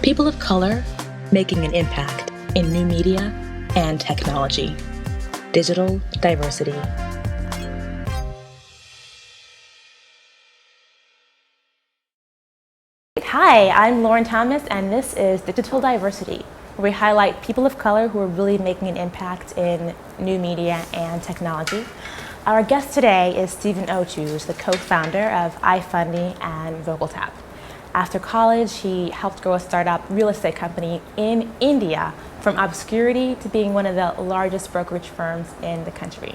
People of color making an impact in new media and technology. Digital diversity. Hi, I'm Lauren Thomas, and this is Digital Diversity, where we highlight people of color who are really making an impact in new media and technology. Our guest today is Stephen Ochu, who's the co-founder of IFunD and VocalTap. After college, he helped grow a startup real estate company in India from obscurity to being one of the largest brokerage firms in the country.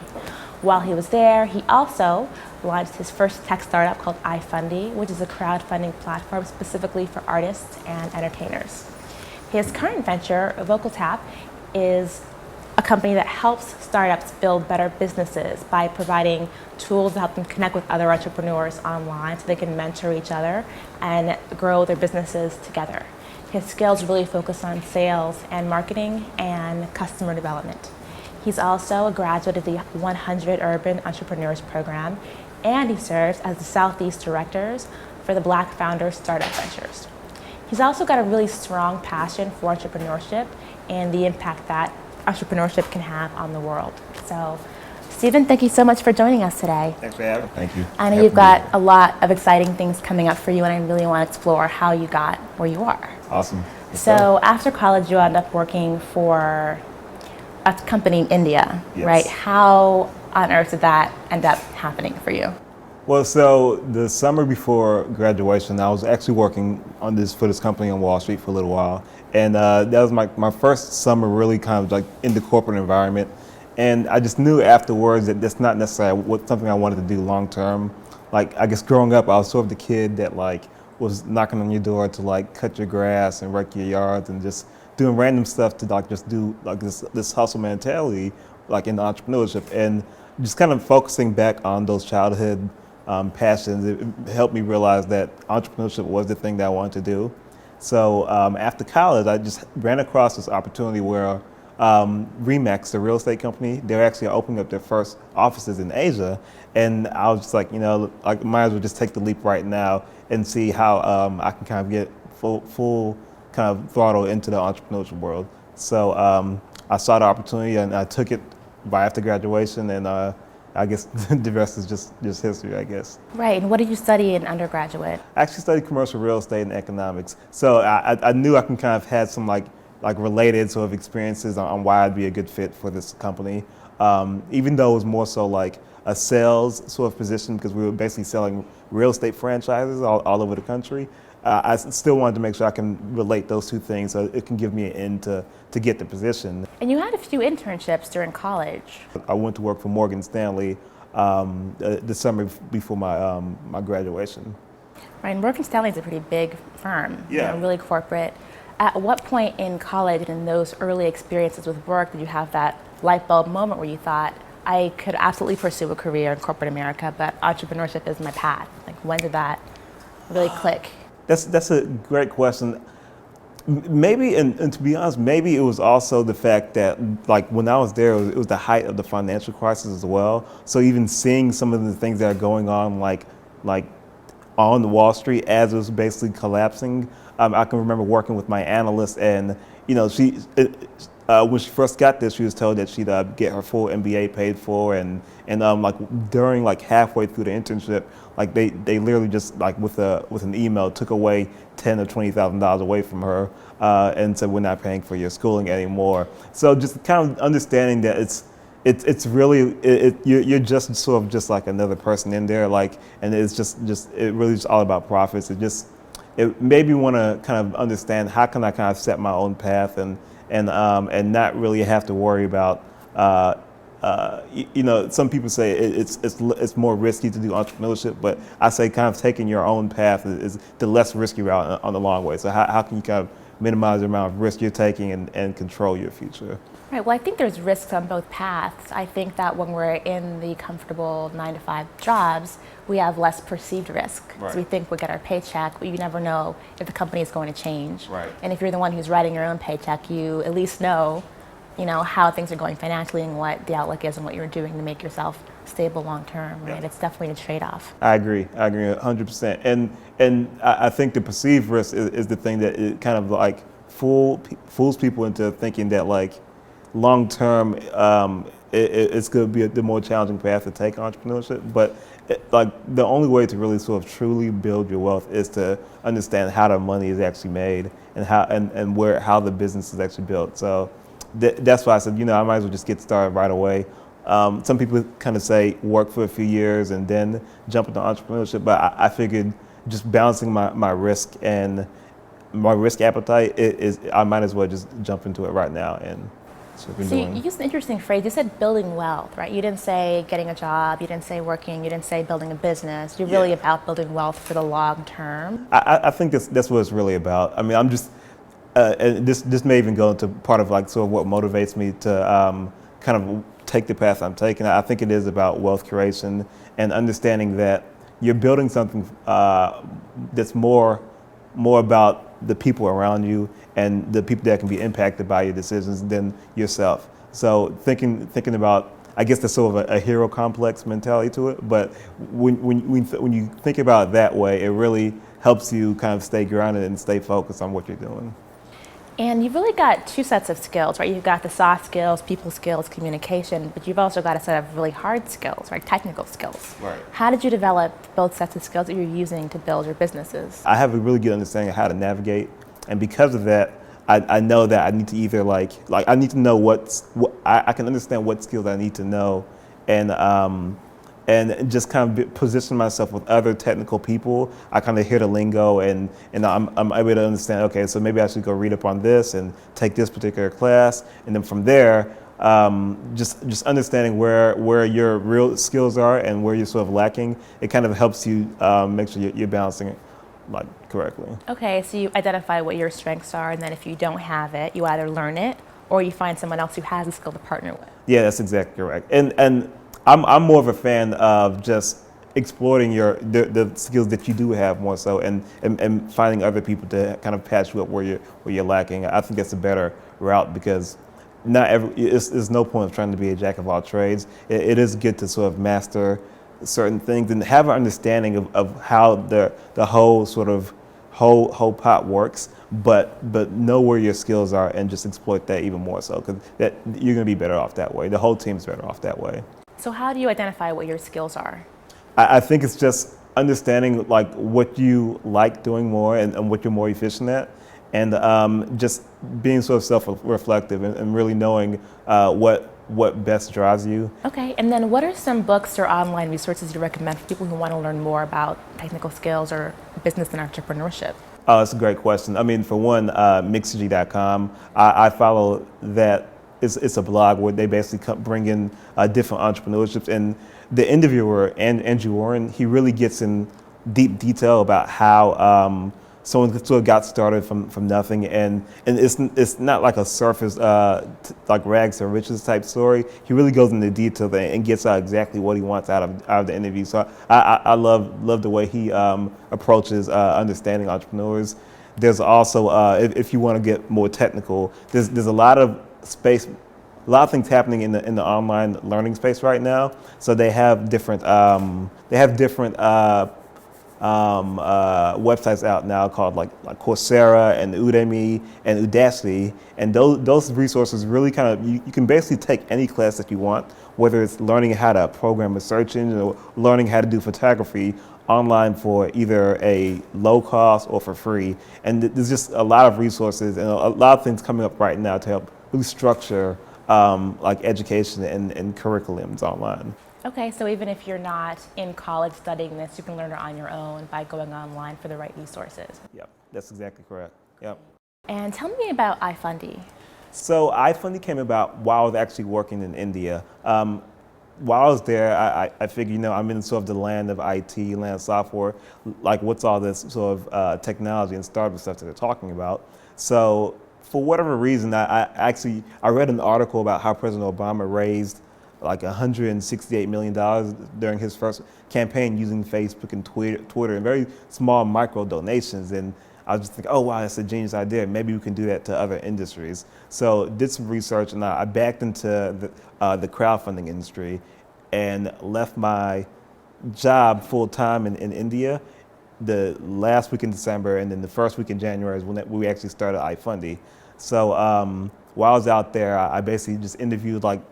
While he was there, he also launched his first tech startup called IFunD, which is a crowdfunding platform specifically for artists and entertainers. His current venture, VocalTap, is a company that helps startups build better businesses by providing tools to help them connect with other entrepreneurs online so they can mentor each other and grow their businesses together. His skills really focus on sales and marketing and customer development. He's also a graduate of the 100 Urban Entrepreneurs Program, and he serves as the Southeast Directors for the Black Founders Startup Ventures. He's also got a really strong passion for entrepreneurship and the impact that entrepreneurship can have on the world. So, Stephen, thank you so much for joining us today. Thanks for having me. Thank you. I know you've got a lot of exciting things coming up for you, and I really want to explore how you got where you are. Awesome. So, after college, you ended up working for a company in India, Yes. right? How on earth did that end up happening for you? Well, so the summer before graduation, I was actually working for this company on Wall Street for a little while. And that was my first summer really kind of like in the corporate environment. And I just knew afterwards that that's not necessarily something I wanted to do long term. Like, I guess growing up, I was sort of the kid that like was knocking on your door to like cut your grass and rake your yards and just doing random stuff to like just do like this hustle mentality like in entrepreneurship, and just kind of focusing back on those childhood passions. It helped me realize that entrepreneurship was the thing that I wanted to do. So after college, I just ran across this opportunity where Remax, the real estate company, they're actually opening up their first offices in Asia, and I was just like, I might as well just take the leap right now and see how I can kind of get full kind of throttle into the entrepreneurship world. So I saw the opportunity and I took it right after graduation, and I guess the rest is just history, I guess. Right, and what did you study in undergraduate? I actually studied commercial real estate and economics. So I knew I can kind of had some like related sort of experiences on why I'd be a good fit for this company. Even though it was more so like a sales sort of position, because we were basically selling real estate franchises all over the country. I still wanted to make sure I can relate those two things so it can give me an end to get the position. And you had a few internships during college. I went to work for Morgan Stanley the summer before my graduation. Right, and Morgan Stanley is a pretty big firm, Yeah. really corporate. At what point in college and in those early experiences with work did you have that light bulb moment where you thought, I could absolutely pursue a career in corporate America, but entrepreneurship is my path? Like, when did that really click? That's a great question. Maybe, and to be honest, maybe it was also the fact that, like, when I was there, it was the height of the financial crisis as well. So even seeing some of the things that are going on, like on the Wall Street as it was basically collapsing, I can remember working with my analyst, and when she first got this, she was told that she'd get her full MBA paid for, and like during like halfway through the internship, like they literally just like with an email took away $10,000 or $20,000 away from her, and said, we're not paying for your schooling anymore. So just kind of understanding that it's really you're just sort of just like another person in there, like, and it's just it really is all about profits. It made me want to kind of understand how can I kind of set my own path and not really have to worry about some people say it's more risky to do entrepreneurship, but I say kind of taking your own path is the less risky route on the long way. So how can you kind of minimize the amount of risk you're taking and control your future? Right, well, I think there's risks on both paths. I think that when we're in the comfortable 9-to-5 jobs, we have less perceived risk. Right. So we think we'll get our paycheck, but you never know if the company is going to change. Right. And if you're the one who's writing your own paycheck, you at least know how things are going financially and what the outlook is and what you're doing to make yourself stable long term, right? Yeah. It's definitely a trade-off. I agree 100%. And I think the perceived risk is the thing that it kind of like fools people into thinking that like long term it's going to be the more challenging path to take entrepreneurship. But like the only way to really sort of truly build your wealth is to understand how the money is actually made and how the business is actually built. So that's why I said, I might as well just get started right away. Some people kind of say work for a few years and then jump into entrepreneurship, but I figured just balancing my risk and my risk appetite I might as well just jump into it right now. And that's what I've been doing. You used an interesting phrase. You said building wealth, right? You didn't say getting a job, you didn't say working, you didn't say building a business. You're really about building wealth for the long term. I think that's what it's really about. I mean, I'm just, and this may even go into part of like sort of what motivates me to kind of take the path I'm taking. I think it is about wealth creation and understanding that you're building something that's more about the people around you and the people that can be impacted by your decisions than yourself. So thinking about, I guess there's sort of a hero complex mentality to it, but when you think about it that way, it really helps you kind of stay grounded and stay focused on what you're doing. And you've really got two sets of skills, right? You've got the soft skills, people skills, communication, but you've also got a set of really hard skills, right? Technical skills. Right. How did you develop both sets of skills that you're using to build your businesses? I have a really good understanding of how to navigate, and because of that, I know that I need to either like I need to know I can understand what skills I need to know, and just kind of position myself with other technical people. I kind of hear the lingo and I'm able to understand, okay, so maybe I should go read up on this and take this particular class. And then from there, just understanding where your real skills are and where you're sort of lacking, it kind of helps you make sure you're balancing it like correctly. Okay, so you identify what your strengths are, and then if you don't have it, you either learn it or you find someone else who has a skill to partner with. Yeah, that's exactly correct. And I'm more of a fan of just exploiting the skills that you do have more so, and finding other people to kind of patch you up where you're lacking. I think that's a better route because it's no point of trying to be a jack of all trades. It is good to sort of master certain things and have an understanding of how the whole sort of whole pot works, but know where your skills are and just exploit that even more so, because that you're going to be better off that way. The whole team's better off that way. So how do you identify what your skills are? I think it's just understanding like what you like doing more and what you're more efficient at, and just being sort of self-reflective and really knowing what best drives you. Okay, and then what are some books or online resources you recommend for people who want to learn more about technical skills or business and entrepreneurship? Oh, that's a great question. I mean, for one, Mixergy.com, I follow that. It's a blog where they basically bring in different entrepreneurships, and the interviewer, Andrew Warren, he really gets in deep detail about how someone sort of got started from nothing, and it's not like a surface like rags to riches type story. He really goes into detail and gets out exactly what he wants out of the interview. So I love the way he approaches understanding entrepreneurs. There's also if you want to get more technical, there's a lot of things happening in the online learning space right now. So they have different websites out now called like Coursera and Udemy and Udacity, and those resources really kind of you can basically take any class that you want, whether it's learning how to program a search engine or learning how to do photography online for either a low cost or for free. And there's just a lot of resources and a lot of things coming up right now to help really structure like education and curriculums online. Okay, so even if you're not in college studying this, you can learn it on your own by going online for the right resources. Yep, that's exactly correct. Yep. And tell me about IFunD. So IFunD came about while I was actually working in India. While I was there, I figured, I'm in sort of the land of IT, land of software, like what's all this sort of technology and startup stuff that they're talking about. So for whatever reason, I read an article about how President Obama raised like $168 million during his first campaign using Facebook and Twitter and very small micro donations. And I was just thinking, oh wow, that's a genius idea. Maybe we can do that to other industries. So did some research and I backed into the crowdfunding industry. and left my job full time in India the last week in December, and then the first week in January is when we actually started IFunD. So while I was out there, I basically just interviewed like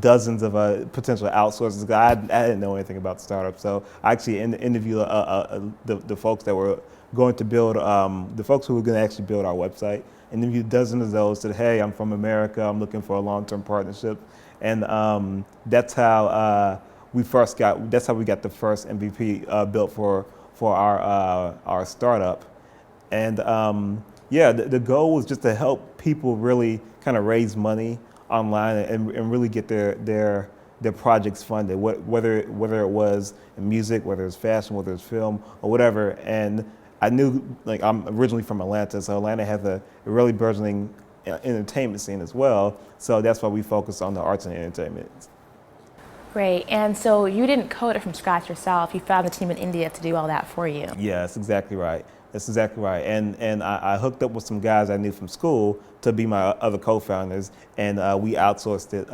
dozens of potential outsourcers. I didn't know anything about startups, so I actually interviewed the folks that were going to build, the folks who were going to actually build our website. Interviewed dozens of those. Said, "Hey, I'm from America. I'm looking for a long-term partnership," and that's how we got the first MVP built for our startup. And yeah, the goal was just to help people really kind of raise money online and really get their projects funded, whether it was in music, whether it's fashion, whether it's film or whatever. And I knew, like, I'm originally from Atlanta, so Atlanta has a really burgeoning entertainment scene as well. So that's why we focus on the arts and entertainment. Great. And so you didn't code it from scratch yourself. You found the team in India to do all that for you. Yeah, that's exactly right. That's exactly right. And I hooked up with some guys I knew from school to be my other co-founders, and we outsourced it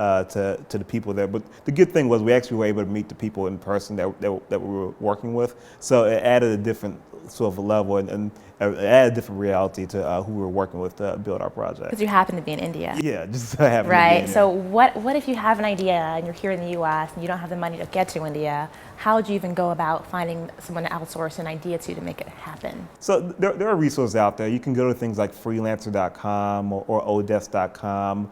to the people there. But the good thing was we actually were able to meet the people in person that we were working with. So it added a different sort of level and it added a different reality to who we were working with to build our project. Because you happen to be in India. Yeah, just happened right. to be in there. So what if you have an idea and you're here in the U.S. and you don't have the money to get to India? How would you even go about finding someone to outsource an idea to make it happen? So there are resources out there. You can go to things like freelancer.com or odesk.com.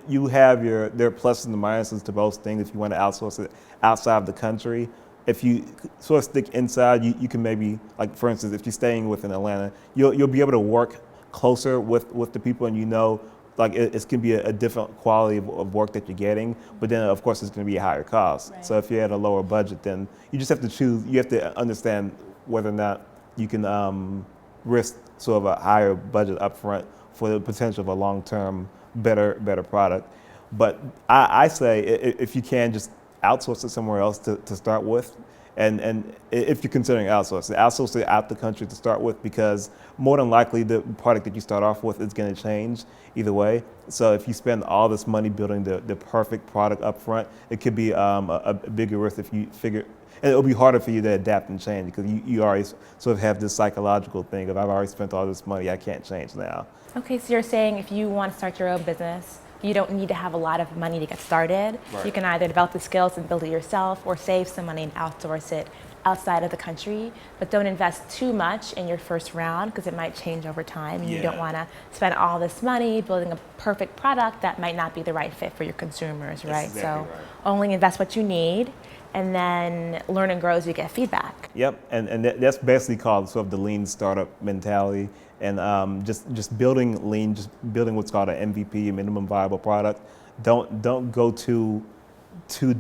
You have there are pluses and minuses to both things if you want to outsource it outside of the country. If you sort of stick inside, you can maybe, like for instance, if you're staying within Atlanta, you'll be able to work closer with the people, and like it's going to be a different quality of work that you're getting, but then of course it's going to be a higher cost. Right. So if you're at a lower budget, then you just have to choose. You have to understand whether or not you can risk sort of a higher budget upfront for the potential of a long-term better product. But I say if you can, just outsource it somewhere else to start with. And if you're considering outsource it out the country to start with, because more than likely the product that you start off with is going to change either way. So if you spend all this money building the perfect product up front, it could be a bigger risk if you figure, and it'll be harder for you to adapt and change because you already sort of have this psychological thing of I've already spent all this money, I can't change now. Okay, so you're saying if you want to start your own business, you don't need to have a lot of money to get started. Right. You can either develop the skills and build it yourself or save some money and outsource it outside of the country, but don't invest too much in your first round because it might change over time. And You don't want to spend all this money building a perfect product that might not be the right fit for your consumers, right? Exactly So right. only invest what you need and then learn and grow as you get feedback. Yep, and that's basically called sort of the lean startup mentality, and just building lean, just building what's called an MVP, a minimum viable product. Don't go too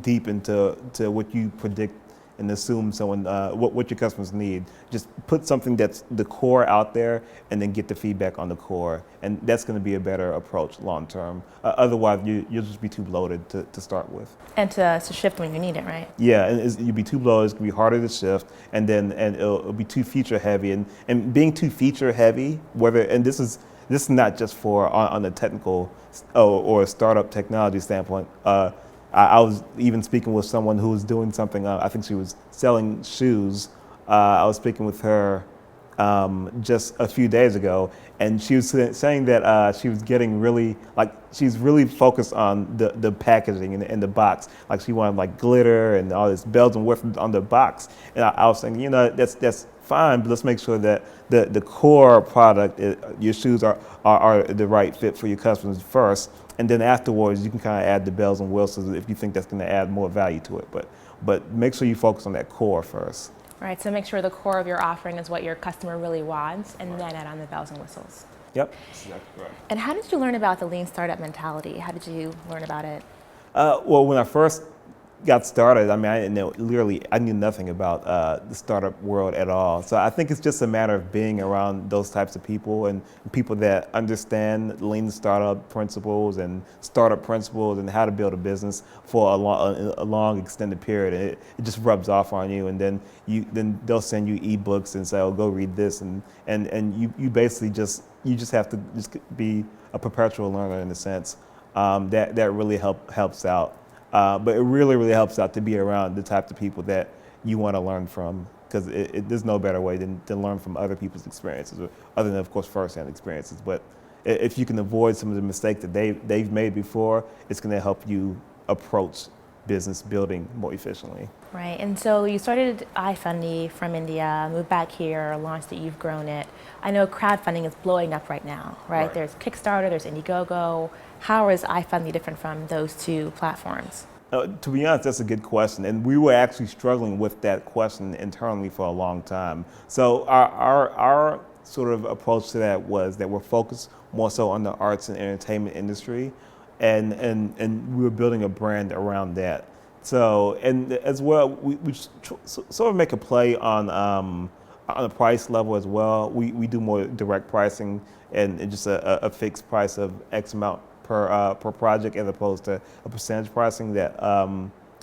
deep into what you predict and assume someone what your customers need. Just put something that's the core out there, and then get the feedback on the core, and that's going to be a better approach long term. Otherwise, you'll just be too bloated to start with. And to shift when you need it, right? Yeah, and you'll be too bloated. It's gonna be harder to shift, and it'll be too feature heavy. And being too feature heavy, this is not just for on the technical or a startup technology standpoint. I was even speaking with someone who was doing something. I think she was selling shoes. I was speaking with her just a few days ago, and she was saying that she was getting really, like, she's really focused on the packaging and the box. Like, she wanted like glitter and all this bells and whistles on the box. And I was saying, that's fine, but let's make sure that the core product, your shoes are the right fit for your customers first. And then afterwards, you can kind of add the bells and whistles if you think that's going to add more value to it. But make sure you focus on that core first. Right, so make sure the core of your offering is what your customer really wants, and then add on the bells and whistles. Yep. Exactly right. And how did you learn about the lean startup mentality? How did you learn about it? Well, when I first got started, I mean, I knew nothing about the startup world at all. So I think it's just a matter of being around those types of people and people that understand lean startup principles and startup principles and how to build a business for a long extended period. And it just rubs off on you, and then they'll send you ebooks and say, "Oh, go read this," and you basically just have to just be a perpetual learner in a sense. That really helps out. But it really helps out to be around the types of people that you want to learn from, because there's no better way than to learn from other people's experiences, other than, of course, firsthand experiences. But if you can avoid some of the mistakes that they've made before, it's going to help you approach business building more efficiently. Right, and so you started IFunD from India, moved back here, launched it, you've grown it. I know crowdfunding is blowing up right now, right? There's Kickstarter, there's Indiegogo. How is IFunD different from those two platforms? To be honest, that's a good question, and we were actually struggling with that question internally for a long time. So our sort of approach to that was that we're focused more so on the arts and entertainment industry, and we were building a brand around that. So, and as well, we sort of make a play on a price level as well. We do more direct pricing and just a fixed price of X amount per project, as opposed to a percentage pricing that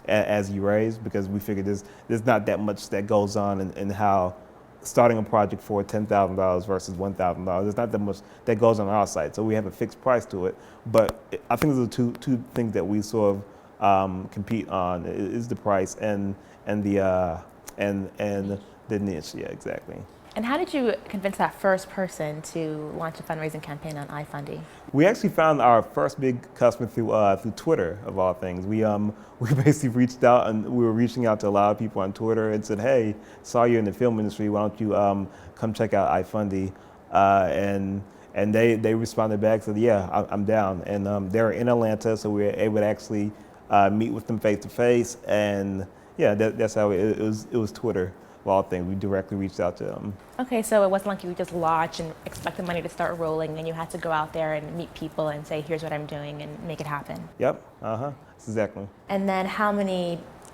as you raise, because we figured there's not that much that goes on in how starting a project for $10,000 versus $1,000. There's not that much that goes on our site, so we have a fixed price to it. But I think those are two things that we sort of compete on: is the price and the niche. Yeah, exactly. And how did you convince that first person to launch a fundraising campaign on IFunD? We actually found our first big customer through Twitter, of all things. We basically reached out, and we were reaching out to a lot of people on Twitter and said, "Hey, saw you in the film industry. Why don't you come check out IFunD?" And they responded back, said, "Yeah, I'm down." And they're in Atlanta, so we were able to actually meet with them face to face. And yeah, that's how it was Twitter. Of all things, we directly reached out to them. Okay, so it wasn't like you just launched and expect the money to start rolling, and you had to go out there and meet people and say, "Here's what I'm doing," and make it happen. Yep. That's exactly. And then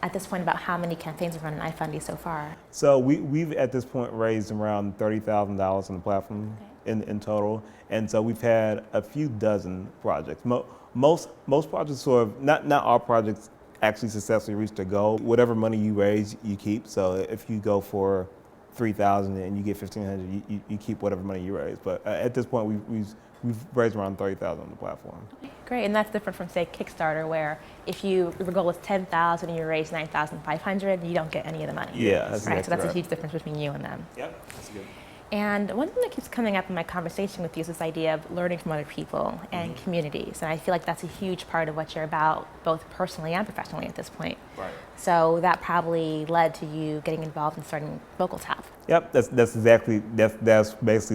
at this point, about how many campaigns have run on IFunD so far? So we've at this point raised around $30,000 on the platform in total, and so we've had a few dozen projects. Most projects sort of not all projects actually successfully reach their goal. Whatever money you raise, you keep. So if you go for $3,000 and you get $1,500, you keep whatever money you raise. But at this point, we've raised around $30,000 on the platform. Okay, great, and that's different from, say, Kickstarter, where if your goal is $10,000 and you raise $9,500, you don't get any of the money. Yeah, that's right. So that's right. a huge difference between you and them. Yep, that's good. And one thing that keeps coming up in my conversation with you is this idea of learning from other people and communities. And I feel like that's a huge part of what you're about, both personally and professionally at this point. Right. So that probably led to you getting involved in starting Vocal Tap. Yep, that's basically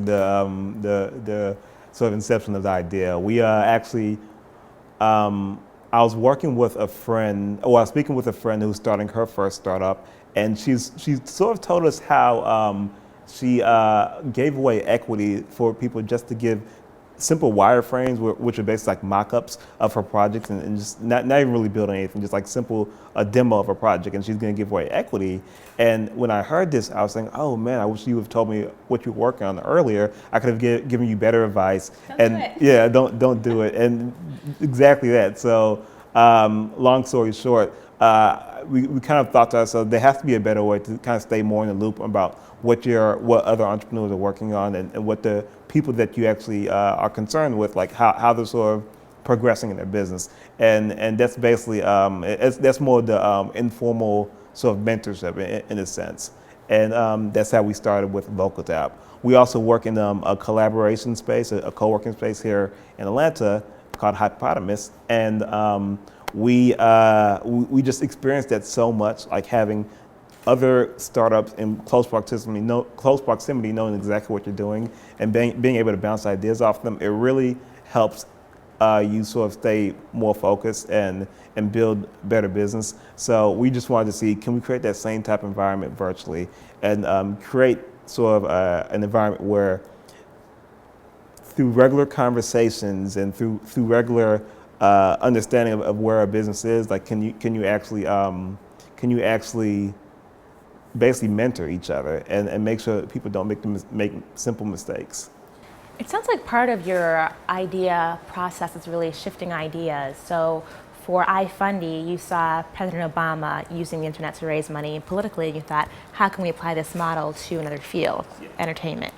the sort of inception of the idea. We actually, I was working with a friend, I was speaking with a friend who's starting her first startup, and she sort of told us how she gave away equity for people just to give simple wireframes, which are basically like mock-ups of her projects, and just not even really building anything, just like a demo of a project, and she's going to give away equity. And when I heard this, I was thinking, oh man, I wish you would have told me what you were working on earlier. I could have given you better advice. Don't do it. And exactly that. So long story short, we kind of thought to ourselves, there has to be a better way to kind of stay more in the loop about what other entrepreneurs are working on, and what the people that you actually are concerned with, like how they're sort of progressing in their business. And that's basically, that's more the informal sort of mentorship in a sense. And that's how we started with Vocal Tap. We also work in a collaboration space, a co-working space here in Atlanta called Hypopotamus. And we just experienced that so much, like having other startups in close proximity, knowing exactly what you're doing, and being able to bounce ideas off them. It really helps you sort of stay more focused and build better business. So we just wanted to see, can we create that same type of environment virtually, and create sort of an environment where through regular conversations and through regular understanding of where a business is, like can you actually basically mentor each other and make sure that people don't make simple mistakes. It sounds like part of your idea process is really shifting ideas. So for IFunD, you saw President Obama using the internet to raise money, and politically you thought, how can we apply this model to another field, entertainment?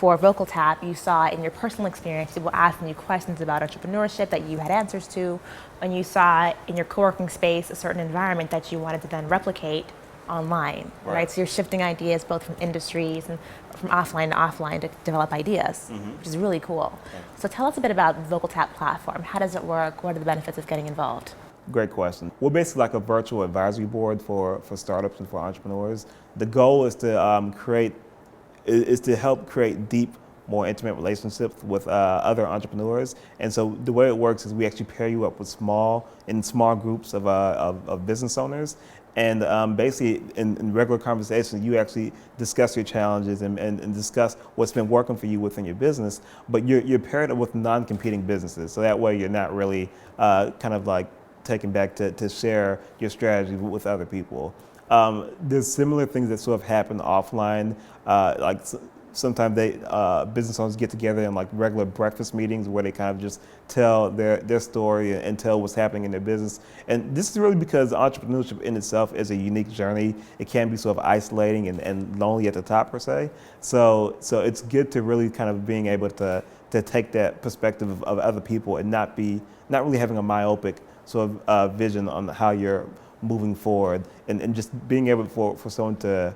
for VocalTap, you saw in your personal experience, people asking you questions about entrepreneurship that you had answers to, and you saw in your co-working space a certain environment that you wanted to then replicate online, right? So you're shifting ideas both from industries and from offline to offline to develop ideas, which is really cool. So tell us a bit about the VocalTap platform. How does it work? What are the benefits of getting involved? Great question. We're basically like a virtual advisory board for startups and for entrepreneurs. The goal is to help create deep, more intimate relationships with other entrepreneurs. And so the way it works is we actually pair you up with small groups of business owners. And basically, in regular conversations, you actually discuss your challenges and discuss what's been working for you within your business. But you're paired up with non-competing businesses, so that way you're not really kind of like taken back to share your strategy with other people. There's similar things that sort of happen offline, sometimes business owners get together in like regular breakfast meetings where they kind of just tell their story and tell what's happening in their business. And this is really because entrepreneurship in itself is a unique journey. It can be sort of isolating and lonely at the top per se. So it's good to really kind of being able to take that perspective of other people and not really having a myopic sort of vision on how you're moving forward, and just being able for someone to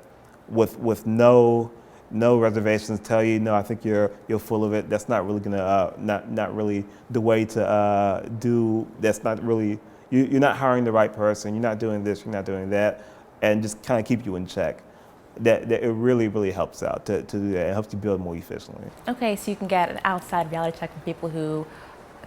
with no reservations tell you, no, I think you're full of it. That's not really gonna not really the way to do. That's not really you're not hiring the right person. You're not doing this. You're not doing that, and just kind of keep you in check. That it really helps out to do that. It helps you build more efficiently. Okay, so you can get an outside reality check from people who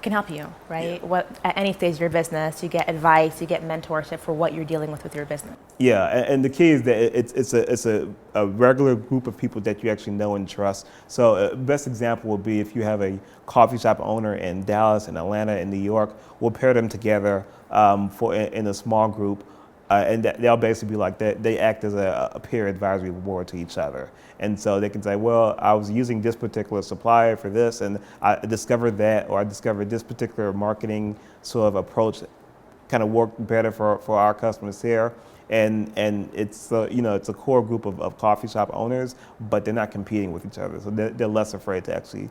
can help you, right? Yeah. At any stage of your business, you get advice, you get mentorship for what you're dealing with your business. Yeah, and the key is that it's a regular group of people that you actually know and trust. So best example would be if you have a coffee shop owner in Dallas, in Atlanta, in New York, we'll pair them together in a small group. And they'll basically be like that. They act as a peer advisory board to each other. And so they can say, well, I was using this particular supplier for this, and I discovered that, or I discovered this particular marketing sort of approach kind of worked better for our customers here. And it's it's a core group of coffee shop owners, but they're not competing with each other. So they're less afraid to actually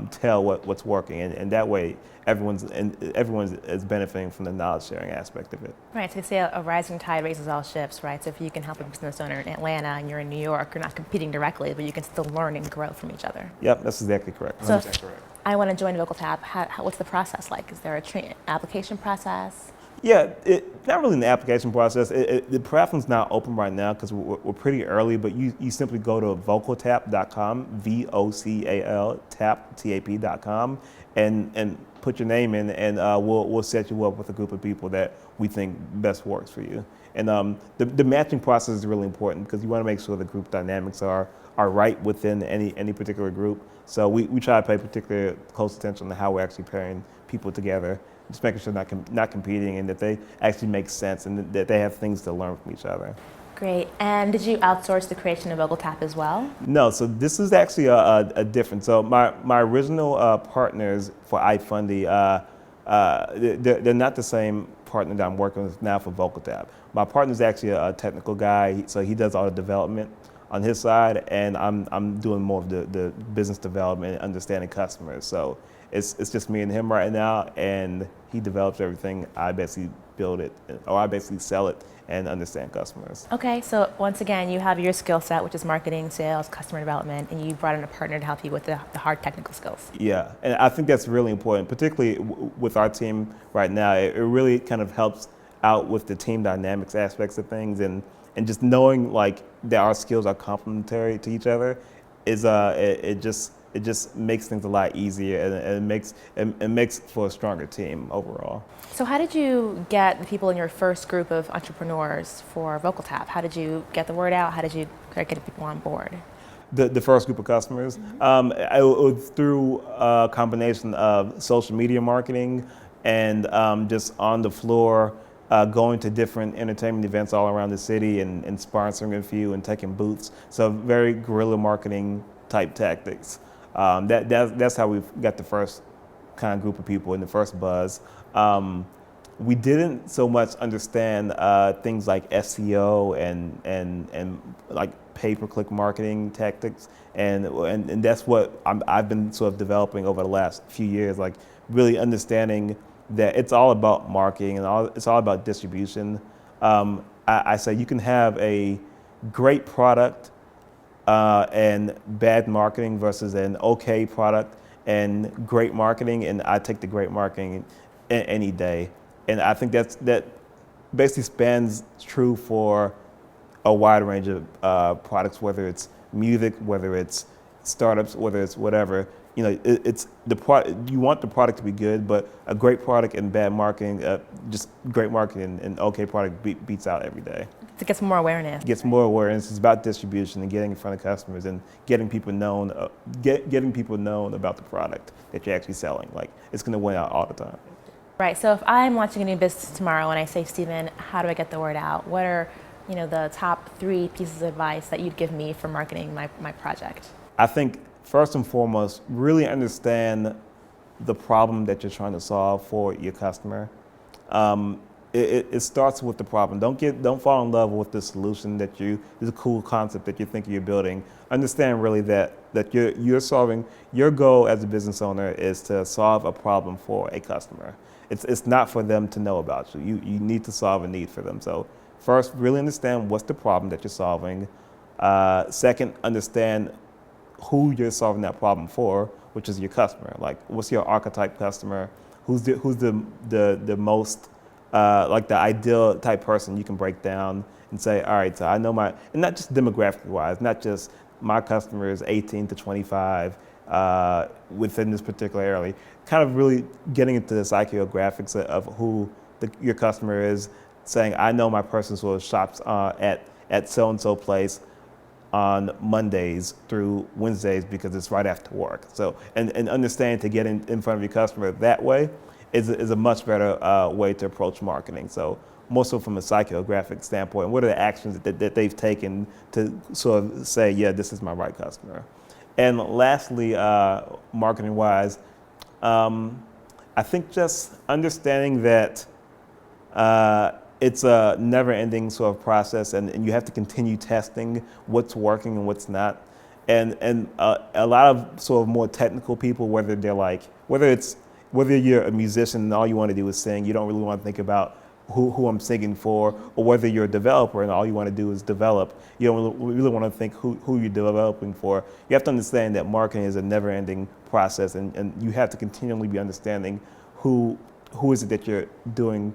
tell what's working, and that way everyone's is benefiting from the knowledge sharing aspect of it. Right. So they say a rising tide raises all ships, right? So if you can help a business owner in Atlanta and you're in New York, you're not competing directly, but you can still learn and grow from each other. Yep, that's exactly correct. So if I want to join VocalTap, what's the process like? Is there an application process? Yeah, not really an application process. The platform's not open right now because we're pretty early, but you simply go to vocaltap.com, VOCAL, tap.com, and put your name in, and we'll set you up with a group of people that we think best works for you. And the matching process is really important because you want to make sure the group dynamics are right within any particular group. So we try to pay particular close attention to how we're actually pairing people together, just making sure they're not competing and that they actually make sense and that they have things to learn from each other. Great. And did you outsource the creation of VocalTap as well? No, so this is actually a different. So my original partners for IFunD, they're not the same partner that I'm working with now for VocalTap. My partner is actually a technical guy, so he does all the development on his side, and I'm doing more of the business development and understanding customers. So it's just me and him right now, and he develops everything. I basically build it, or I basically sell it and understand customers. Okay, so once again, you have your skill set, which is marketing, sales, customer development, and you brought in a partner to help you with the hard technical skills. Yeah, and I think that's really important, particularly with our team right now. It really kind of helps out with the team dynamics aspects of things, and just knowing like that our skills are complementary to each other is it just makes things a lot easier, and it makes for a stronger team overall. So how did you get the people in your first group of entrepreneurs for VocalTap? How did you get the word out? How did you start getting people on board? The first group of customers, it was through a combination of social media marketing and just on the floor, going to different entertainment events all around the city and sponsoring a few and taking booths. So very guerrilla marketing type tactics. That's how we got the first kind of group of people in the first buzz. We didn't so much understand things like SEO and like pay-per-click marketing tactics, and that's what I've been sort of developing over the last few years, like really understanding that it's all about marketing and it's all about distribution. I say you can have a great product and bad marketing versus an okay product and great marketing, and I take the great marketing any day. And I think that basically spans true for a wide range of products, whether it's music, whether it's startups, whether it's whatever. You know, it's you want the product to be good, but a great product and bad marketing, just great marketing and okay product beats out every day. It gets more awareness. Gets more awareness. It's about distribution and getting in front of customers and getting people known, getting people known about the product that you're actually selling. Like, it's going to win out all the time. Right. So if I'm launching a new business tomorrow and I say, Stephen, how do I get the word out? What are, the top 3 pieces of advice that you'd give me for marketing my project? I think first and foremost, really understand the problem that you're trying to solve for your customer. It starts with the problem. Don't fall in love with the solution that is a cool concept that you think you're building. Understand really that you're solving, your goal as a business owner is to solve a problem for a customer. It's not for them to know about you. You need to solve a need for them. So first, really understand what's the problem that you're solving. Second, understand who you're solving that problem for, which is your customer. Like, what's your archetype customer? Who's the most like the ideal type person you can break down and say, all right, so I know and not just demographic wise, not just my customer is 18 to 25 within this particular area, kind of really getting into the psychographics of who your customer is, saying, I know my person sort of shops at so-and-so place on Mondays through Wednesdays because it's right after work. So, and understanding to get in front of your customer that way is a much better way to approach marketing. So more so from a psychographic standpoint, what are the actions that they've taken to sort of say, yeah, this is my right customer. And lastly, marketing-wise, I think just understanding that it's a never-ending sort of process, and you have to continue testing what's working and what's not. And a lot of sort of more technical people, whether you're a musician and all you want to do is sing, you don't really want to think about who I'm singing for, or whether you're a developer and all you want to do is develop, you don't really want to think who you're developing for. You have to understand that marketing is a never-ending process, and you have to continually be understanding who is it that you're doing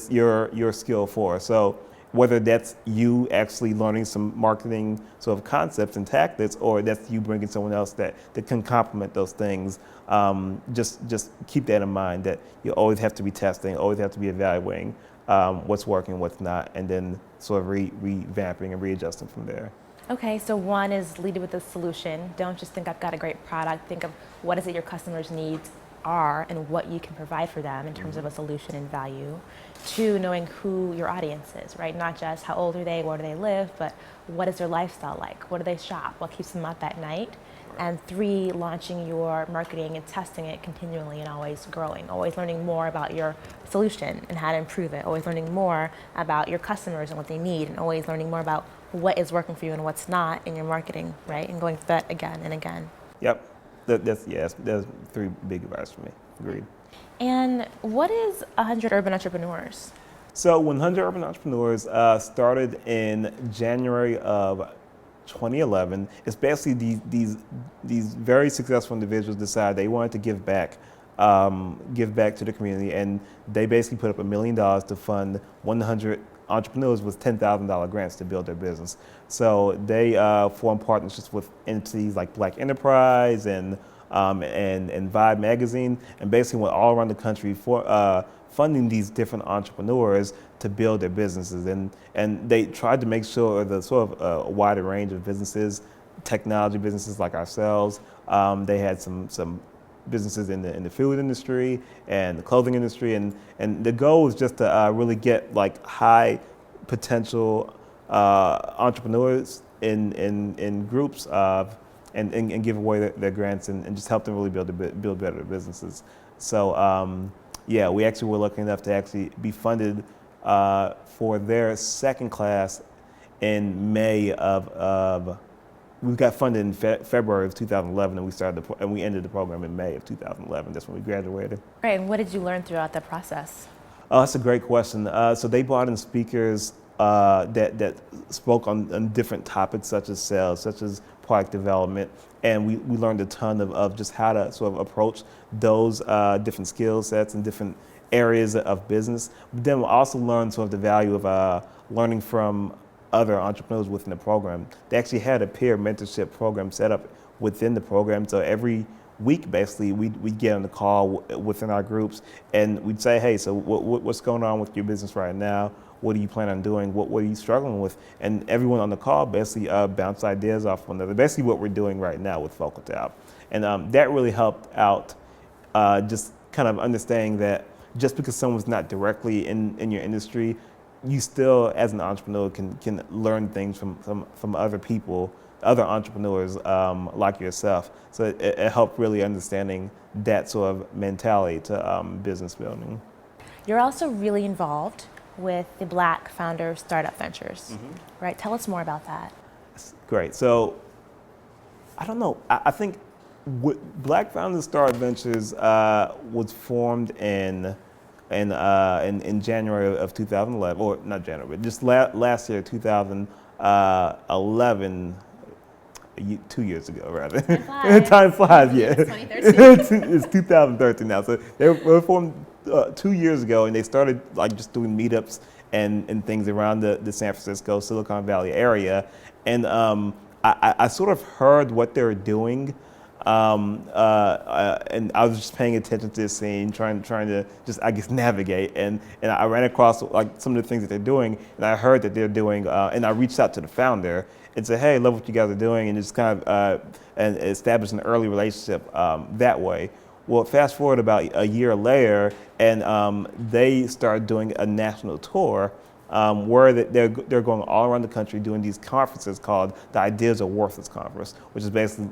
your skill for. So whether that's you actually learning some marketing sort of concepts and tactics, or that's you bringing someone else that can complement those things, just keep that in mind, that you always have to be testing, always have to be evaluating what's working, what's not, and then sort of revamping and readjusting from there. Okay, so one is lead with a solution. Don't just think I've got a great product. Think of what is it your customers' needs are and what you can provide for them in terms of a solution and value. 2, knowing who your audience is, right? Not just how old are they, where do they live, but what is their lifestyle like? Where do they shop? What keeps them up at night? And 3, launching your marketing and testing it continually and always growing, always learning more about your solution and how to improve it, always learning more about your customers and what they need, and always learning more about what is working for you and what's not in your marketing, right? And going through that again and again. Yep. That's 3 big advice for me. Agreed. And what is 100 Urban Entrepreneurs? So 100 Urban Entrepreneurs started in January of 2011. It's basically these very successful individuals decided they wanted to give back to the community, and they basically put up $1 million to fund 100 entrepreneurs with $10,000 grants to build their business. So they formed partnerships with entities like Black Enterprise and Vibe magazine, and basically went all around the country for funding these different entrepreneurs to build their businesses. And they tried to make sure the sort of a wider range of businesses, technology businesses like ourselves. They had some businesses in the food industry and the clothing industry, and the goal was just to really get like high potential entrepreneurs in groups and give away their grants and just help them really build better businesses. So yeah, we actually were lucky enough to actually be funded for their second class in May of we got funded in February of 2011, and we started and we ended the program in May of 2011. That's when we graduated. Great, and what did you learn throughout the process? Oh, that's a great question. So they brought in speakers that spoke on different topics such as sales, such as product development, and we learned a ton of just how to sort of approach those different skill sets and different areas of business. But then we also learned sort of the value of learning from other entrepreneurs within the program. They actually had a peer mentorship program set up within the program. So every week, basically, we'd get on the call within our groups, and we'd say, hey, so what's going on with your business right now? What do you plan on doing? What are you struggling with? And everyone on the call basically bounced ideas off one another, basically what we're doing right now with Focal Tap. And that really helped out just kind of understanding that just because someone's not directly in your industry, you still, as an entrepreneur, can learn things from other people, other entrepreneurs like yourself. So it helped really understanding that sort of mentality to business building. You're also really involved with the Black Founder Startup Ventures, right? Tell us more about that. Great. So I don't know. I think Black Founder Startup Ventures was formed in January of 2011, or not January, but just last year, 2011, 2 years ago, rather. Time flies, yeah. It's 2013 now. So they were formed 2 years ago, and they started like just doing meetups and things around the San Francisco, Silicon Valley area. And I sort of heard what they were doing. And I was just paying attention to the scene, trying to just, I guess, navigate. And I ran across like some of the things that they're doing, and I heard that they're doing, and I reached out to the founder and said, hey, I love what you guys are doing, and just kind of and establish an early relationship that way. Well, fast forward about a year later, and they started doing a national tour where they're going all around the country doing these conferences called the Ideas Are Worthless Conference, which is basically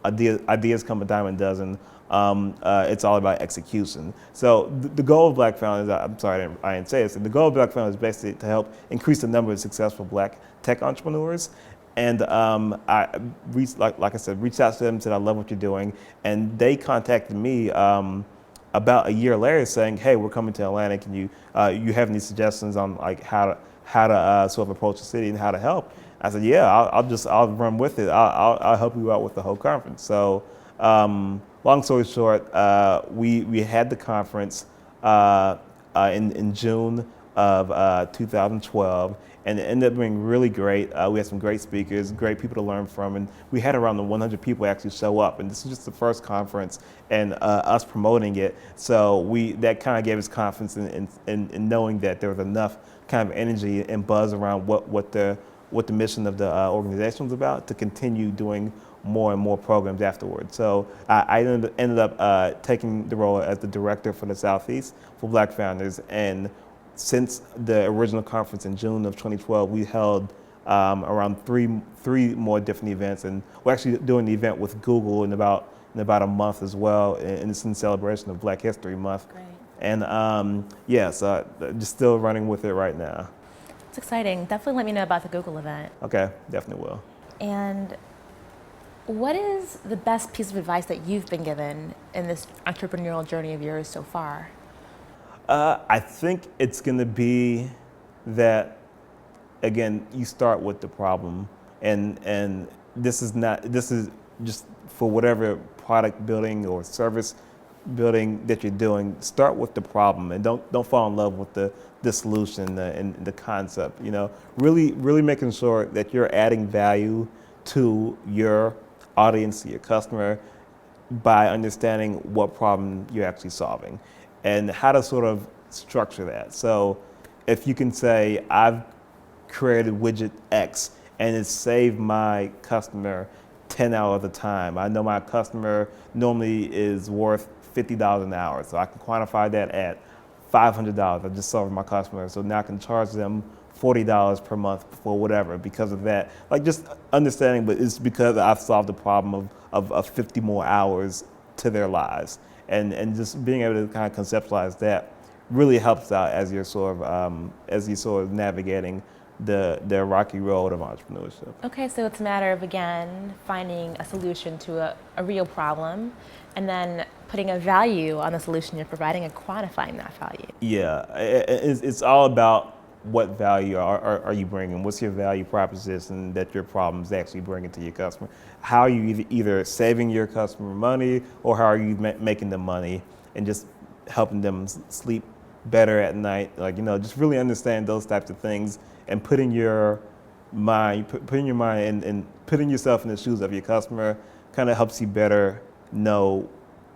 ideas come a dime a dozen. It's all about execution. So the goal of Black Founders, I'm sorry I didn't say this, the goal of Black Founders is basically to help increase the number of successful Black tech entrepreneurs. And I reached, like I said, reached out to them, said I love what you're doing, and they contacted me about a year later saying, hey, we're coming to Atlanta. Can you have any suggestions on like how to sort of approach the city and how to help? I said, yeah, I'll run with it. I'll help you out with the whole conference. So long story short, we had the conference in June of 2012, and it ended up being really great. We had some great speakers, great people to learn from, and we had around 100 people actually show up. And this is just the first conference, and us promoting it. So that kind of gave us confidence in knowing that there was enough kind of energy and buzz around what the mission of the organization was about to continue doing more and more programs afterwards. So I ended up taking the role as the director for the Southeast for Black Founders, and since the original conference in June of 2012, we held around three more different events, and we're actually doing the event with Google in about a month as well, and it's in celebration of Black History Month. Great. And yeah, so just still running with it right now. It's exciting. Definitely let me know about the Google event. Okay, definitely will. And what is the best piece of advice that you've been given in this entrepreneurial journey of yours so far? I think it's going to be that, again, you start with the problem, and this is just for whatever product building or service building that you're doing. Start with the problem, and don't fall in love with the solution and the concept. You know, really making sure that you're adding value to your audience, to your customer, by understanding what problem you're actually solving and how to sort of structure that. So if you can say, I've created widget X and it saved my customer 10 hours of the time. I know my customer normally is worth $50 an hour, so I can quantify that at $500. I just solved my customer, so now I can charge them $40 per month for whatever because of that. Like, just understanding, but it's because I've solved the problem of 50 more hours to their lives. And just being able to kind of conceptualize that really helps out as you're sort of navigating the rocky road of entrepreneurship. Okay, so it's a matter of, again, finding a solution to a real problem and then putting a value on the solution you're providing and quantifying that value. Yeah, it's all about what value are you bringing? What's your value proposition that your problem is actually bringing to your customer? How are you either saving your customer money, or how are you making them money and just helping them sleep better at night? Like, just really understand those types of things and putting your mind and putting yourself in the shoes of your customer kind of helps you better know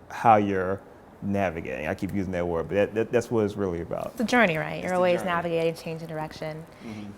how you're navigating. I keep using that word, but that's what it's really about. It's a journey, right? You're always navigating, changing direction.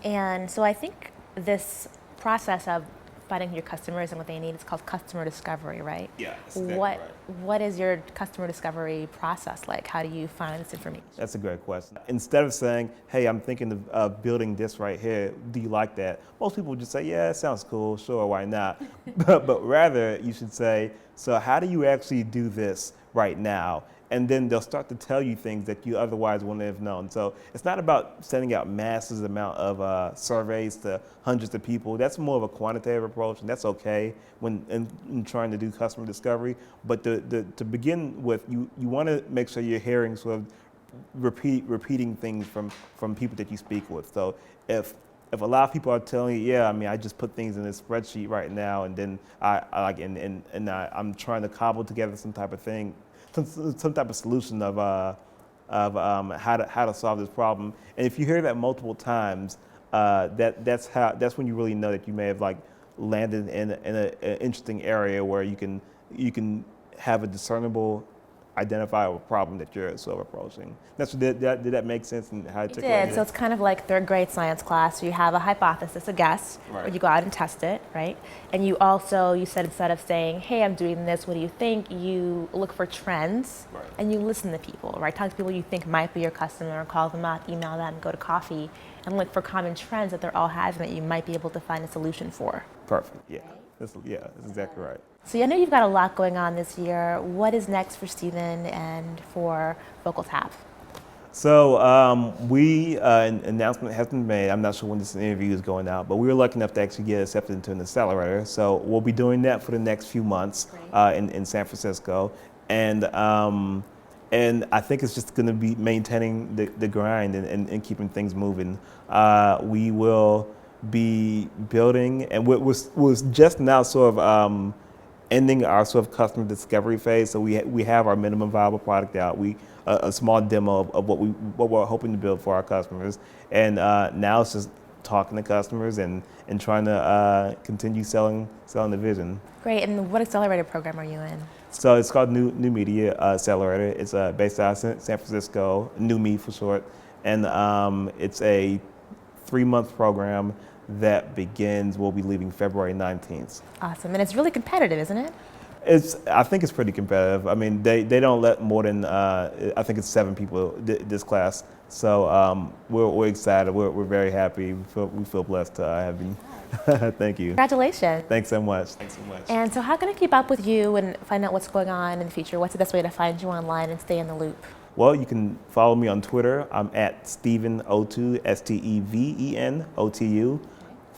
And so I think this process of finding your customers and what they need is called customer discovery, right? Yeah, that's exactly What is your customer discovery process like? How do you find this information? That's a great question. Instead of saying, hey, I'm thinking of building this right here, do you like that? Most people would just say, yeah, it sounds cool, sure, why not? but rather, you should say, so how do you actually do this right now? And then they'll start to tell you things that you otherwise wouldn't have known. So it's not about sending out massive amount of surveys to hundreds of people. That's more of a quantitative approach, and that's okay when in trying to do customer discovery. But to begin with, you want to make sure you're hearing sort of repeating things from people that you speak with. So if a lot of people are telling you, yeah, I mean, I just put things in this spreadsheet right now, and then I'm trying to cobble together some type of thing, some type of solution of how to solve this problem. And if you hear that multiple times, that's when you really know that you may have landed in an interesting area where you can have a discernible, identifiable problem that you're sort of approaching. Did that make sense in how it took? It did. So it's kind of like third grade science class. So you have a hypothesis, a guess, right, or you go out and test it, right? And you said instead of saying, hey, I'm doing this, what do you think? You look for trends, right, and you listen to people, right? Talk to people you think might be your customer, call them up, email them, go to coffee, and look for common trends that they're all having that you might be able to find a solution for. Perfect. Yeah. That's exactly right. So I know you've got a lot going on this year. What is next for Stephen and for Vocal Tap? So an announcement has been made. I'm not sure when this interview is going out, but we were lucky enough to actually get accepted into an accelerator. So we'll be doing that for the next few months in San Francisco. And I think it's just going to be maintaining the grind and keeping things moving. We will be building, and was just now sort of ending our sort of customer discovery phase. So we have our minimum viable product out. A small demo of what we're hoping to build for our customers, and now it's just talking to customers and trying to continue selling the vision. Great. And what accelerator program are you in? So it's called New Media Accelerator. It's based out of San Francisco, New Me for short, and it's a 3-month program that begins. We'll be leaving February 19th. Awesome. And it's really competitive, isn't it? I think it's pretty competitive. I mean, they don't let more than I think it's 7 people this class. So we're excited. We're very happy. We feel blessed to have you. Thank you. Congratulations. Thanks so much. And so how can I keep up with you and find out what's going on in the future? What's the best way to find you online and stay in the loop? Well, you can follow me on Twitter. I'm at StephenO2, StevenoTu.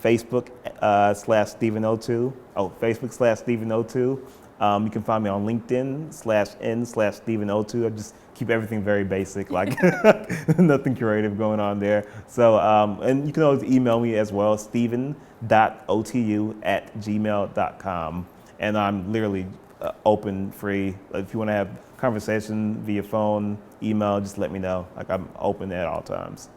Facebook /StephenO2. Facebook/StephenO2. You can find me on LinkedIn /N/StephenO2. I just keep everything very basic, like nothing creative going on there. So, and you can always email me as well, stephen.otu@gmail.com. And I'm literally open, free. If you want to have conversation via phone, email, just let me know. I'm open at all times.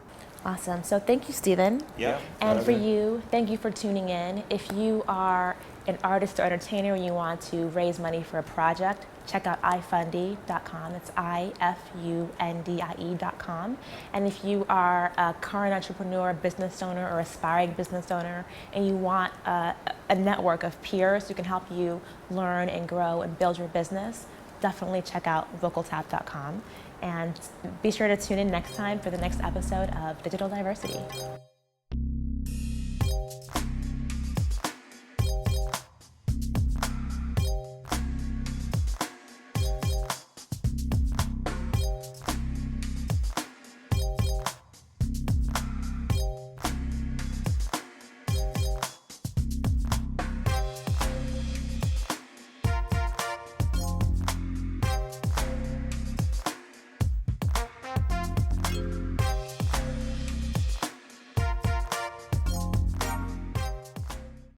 Awesome. So thank you, Stephen. Yeah. And for you, thank you for tuning in. If you are an artist or entertainer and you want to raise money for a project, check out IFunD.com. It's IFUNDIE.com. And if you are a current entrepreneur, business owner, or aspiring business owner, and you want a network of peers who can help you learn and grow and build your business, definitely check out vocaltap.com. And be sure to tune in next time for the next episode of Digital Diversity.